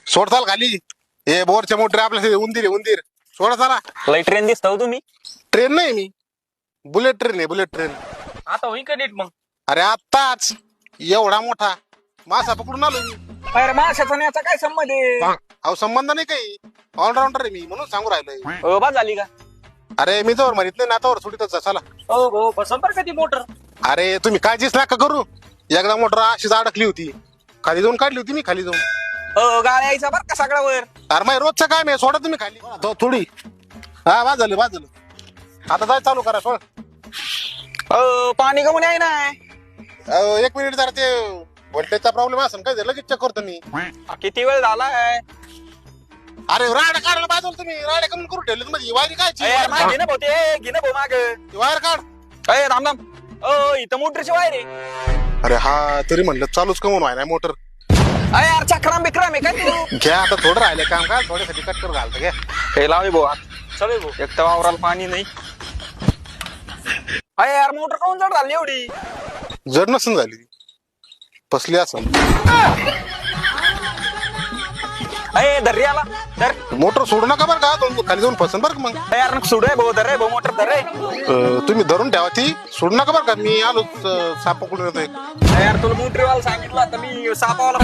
सोड चाल खाली. हे बोरच्या मोटर आपल्या उंदीर आहे उंदीर. सोडा चाला. लय ट्रेन दिसतो तुम्ही. ट्रेन नाही मी, बुलेट ट्रेन आहे बुलेट ट्रेन. आता होईन का नीट मग? अरे आत्ताच एवढा मोठा मासा पकडून आलो मी. अरे माशाचा आणि याचा काय संबंध आहे? अहो संबंध नाही काही, ऑलराऊंडर आहे मी म्हणून सांगू राहिलोय. बा झाली का? अरे मी जवळ म्हणत नाही नातावर सुटीतच जा, चला. हो हो बसन बरं का ती मोटर. अरे तुम्ही काळजीच नका करू. एकदा मोटर अशीच अडकली होती, खाली जाऊन काढली होती मी खाली जाऊन. गाड्या यायचा बर का सगळा वर. अरे माय रोजचं काय मी सोडा तुम्ही खाली तो थोडी. हा वाज झालं आता जाय चालू करा सोड. पाणी कमून आहे ना. एक मिनिट जरा ते व्होल्टेजचा प्रॉब्लेम असेल काय लगेच चेक करतो मी. किती वेळ झालाय? अरे राड काढायला पाहिजे तुम्ही. राड कमी करून ठेवले म्हणजे वायरी काय घे ना भाऊ ते घे ना भाऊ माग. वायर काढ. अय राम राम. इथं मोटरची वायर आहे. अरे हा तरी म्हणलं चालूच कमून व्हाय नाही मोटर. अय यार चक्राम बिक्राम आहे काय तू? घ्या आता थोडं राहिलं काम का थोड्यासाठी कटकर घालतं घ्या. हे लावे भाऊ चल भाऊ. एक तर वावराला पाणी नाही. अय यार मोटर काऊन जड झाली एवढी? जड नसून झाली, फसली असं. अय धर्री आला धर. मोटर सोडू नका बरं का, खाली जाऊन फसन बरं का मग. यार सोड रे भाऊ. धर रे भाऊ मोटर धर रे. तुम्ही धरून ठेवा ती, सोडू नका बरं का. मी आलो साप पकडून येतोय. यार तुला मोटरीवाला सांगितलं आता मी सापावाला